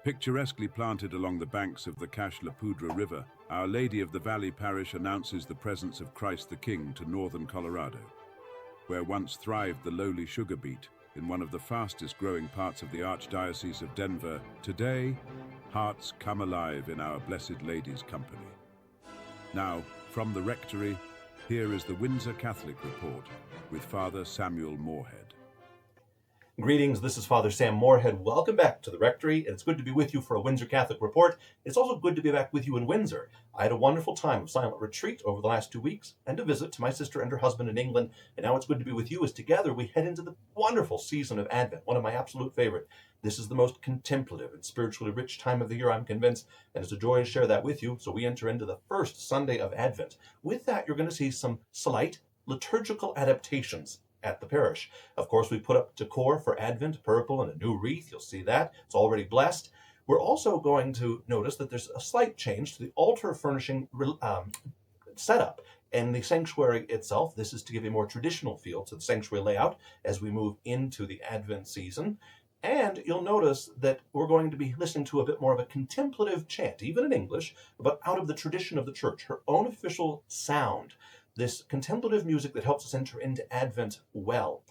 Picturesquely planted along the banks of the Cache-la-Poudre River, Our Lady of the Valley Parish announces the presence of Christ the King to northern Colorado. Where once thrived the lowly sugar beet, in one of the fastest growing parts of the Archdiocese of Denver, today, hearts come alive in Our Blessed Lady's company. Now, from the Rectory, here is the Windsor Catholic Report with Father Samuel Morehead. Greetings, this is Father Sam Morehead. Welcome back to the Rectory, and it's good to be with you for a Windsor Catholic Report. It's also good to be back with you in Windsor. I had a wonderful time of silent retreat over the last 2 weeks and a visit to my sister and her husband in England, and now it's good to be with you as together we head into the wonderful season of Advent, one of my absolute favorite. This is the most contemplative and spiritually rich time of the year, I'm convinced, and it's a joy to share that with you. So we enter into the first Sunday of Advent. With that, you're going to see some slight liturgical adaptations at the parish. Of course, we put up decor for Advent, purple and a new wreath. You'll see that. It's already blessed. We're also going to notice that there's a slight change to the altar furnishing setup and the sanctuary itself. This is to give a more traditional feel to the sanctuary layout as we move into the Advent season. And you'll notice that we're going to be listening to a bit more of a contemplative chant, even in English, but out of the tradition of the church, her own official sound. This contemplative music that helps us enter into Advent well.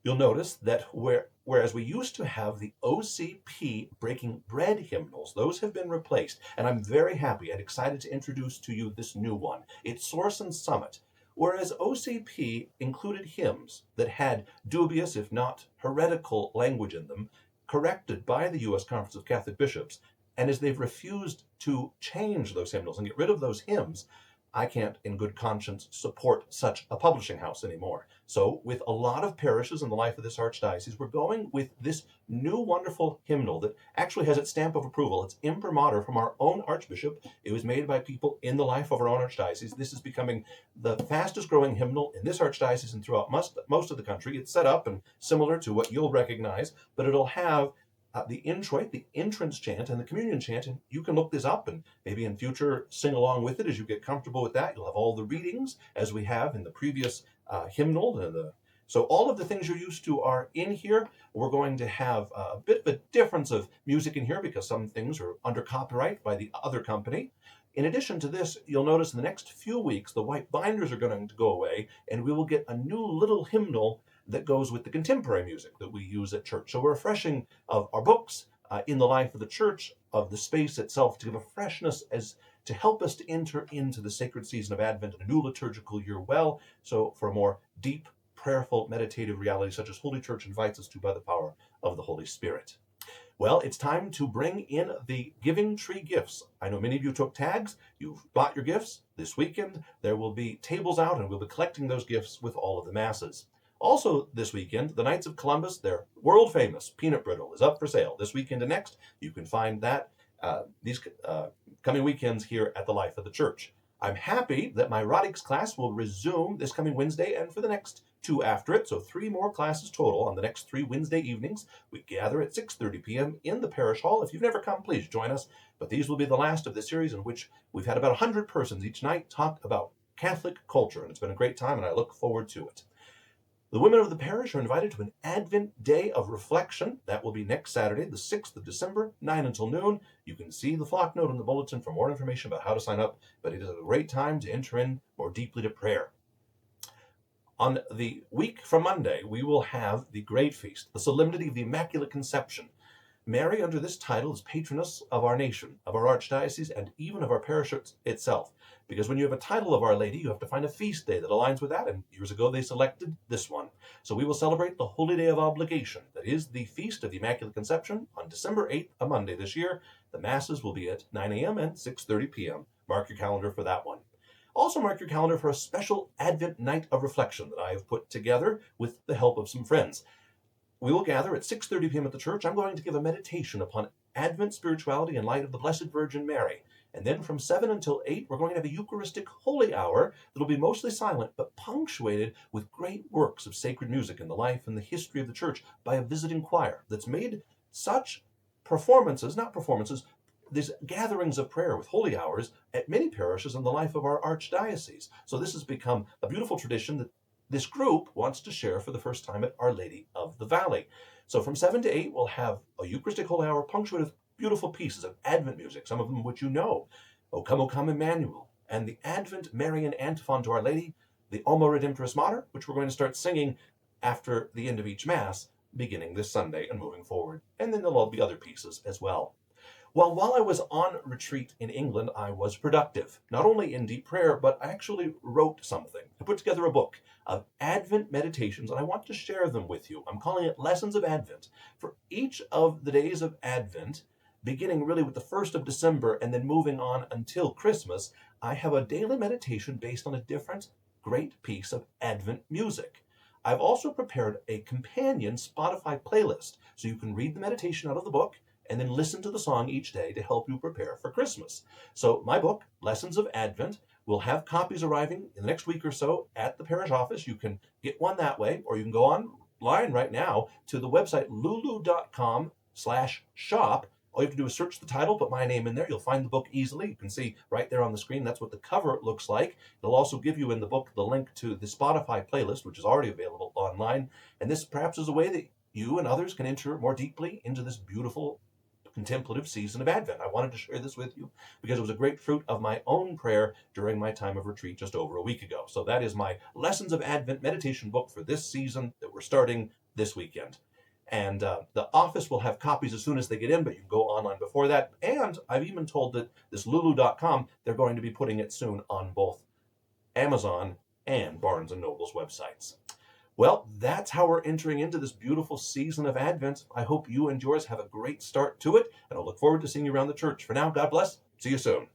You'll notice that whereas we used to have the OCP breaking bread hymnals, those have been replaced, and I'm very happy and excited to introduce to you this new one. It's Source and Summit. Whereas OCP included hymns that had dubious, if not heretical, language in them, corrected by the U.S. Conference of Catholic Bishops, and as they've refused to change those hymnals and get rid of those hymns, I can't, in good conscience, support such a publishing house anymore. So, with a lot of parishes in the life of this archdiocese, we're going with this new wonderful hymnal that actually has its stamp of approval. It's imprimatur from our own archbishop. It was made by people in the life of our own archdiocese. This is becoming the fastest growing hymnal in this archdiocese and throughout most of the country. It's set up and similar to what you'll recognize, but it'll have the introit, the entrance chant, and the communion chant, and you can look this up and maybe in future sing along with it as you get comfortable with that. You'll have all the readings as we have in the previous hymnal. So all of the things you're used to are in here. We're going to have a bit of a difference of music in here because some things are under copyright by the other company. In addition to this, you'll notice in the next few weeks, the white binders are going to go away, and we will get a new little hymnal that goes with the contemporary music that we use at church. So we're refreshing of our books in the life of the church, of the space itself, to give a freshness as to help us to enter into the sacred season of Advent and a new liturgical year well. So for a more deep, prayerful, meditative reality such as Holy Church invites us to by the power of the Holy Spirit. Well, it's time to bring in the Giving Tree gifts. I know many of you took tags. You've bought your gifts. This weekend, there will be tables out, and we'll be collecting those gifts with all of the masses. Also this weekend, the Knights of Columbus, their world-famous peanut brittle is up for sale this weekend and next. You can find that these coming weekends here at the Life of the Church. I'm happy that my erotics class will resume this coming Wednesday and for the next 2 after it, so 3 more classes total on the next 3 Wednesday evenings. We gather at 6:30 p.m. in the parish hall. If you've never come, please join us. But these will be the last of the series in which we've had about 100 persons each night talk about Catholic culture, and it's been a great time, and I look forward to it. The women of the parish are invited to an Advent Day of Reflection. That will be next Saturday, the 6th of December, 9 until noon. You can see the flock note in the bulletin for more information about how to sign up, but it is a great time to enter in more deeply to prayer. On the week from Monday, we will have the Great Feast, the Solemnity of the Immaculate Conception. Mary, under this title, is patroness of our nation, of our archdiocese, and even of our parish itself. Because when you have a title of Our Lady, you have to find a feast day that aligns with that, and years ago they selected this one. So we will celebrate the Holy Day of Obligation, that is the Feast of the Immaculate Conception, on December 8th, a Monday this year. The Masses will be at 9 a.m. and 6:30 p.m. Mark your calendar for that one. Also mark your calendar for a special Advent Night of Reflection that I have put together with the help of some friends. We will gather at 6:30 p.m. at the church. I'm going to give a meditation upon Advent spirituality in light of the Blessed Virgin Mary. And then from 7 until 8, we're going to have a Eucharistic Holy Hour that will be mostly silent, but punctuated with great works of sacred music in the life and the history of the church by a visiting choir that's made such these gatherings of prayer with holy hours at many parishes in the life of our archdiocese. So this has become a beautiful tradition that this group wants to share for the first time at Our Lady of the Valley. So from 7 to 8, we'll have a Eucharistic Holy Hour punctuated with beautiful pieces of Advent music, some of them which you know. O Come, Emmanuel, and the Advent Marian antiphon to Our Lady, the Alma Redemptoris Mater, which we're going to start singing after the end of each Mass, beginning this Sunday and moving forward. And then there'll be other pieces as well. Well, while I was on retreat in England, I was productive, not only in deep prayer, but I actually wrote something. I put together a book of Advent meditations, and I want to share them with you. I'm calling it Lessons of Advent. For each of the days of Advent, beginning really with the 1st of December and then moving on until Christmas, I have a daily meditation based on a different great piece of Advent music. I've also prepared a companion Spotify playlist, so you can read the meditation out of the book and then listen to the song each day to help you prepare for Christmas. So my book, Lessons of Advent, will have copies arriving in the next week or so at the parish office. You can get one that way, or you can go online right now to the website lulu.com/shop. All you have to do is search the title, put my name in there. You'll find the book easily. You can see right there on the screen. That's what the cover looks like. It'll also give you in the book the link to the Spotify playlist, which is already available online. And this perhaps is a way that you and others can enter more deeply into this beautiful contemplative season of Advent. I wanted to share this with you because it was a great fruit of my own prayer during my time of retreat just over a week ago. So that is my Lessons of Advent meditation book for this season that we're starting this weekend. And the office will have copies as soon as they get in, but you can go online before that. And I've even told that this lulu.com, they're going to be putting it soon on both Amazon and Barnes & Noble's websites. Well, that's how we're entering into this beautiful season of Advent. I hope you and yours have a great start to it, and I'll look forward to seeing you around the church. For now, God bless. See you soon.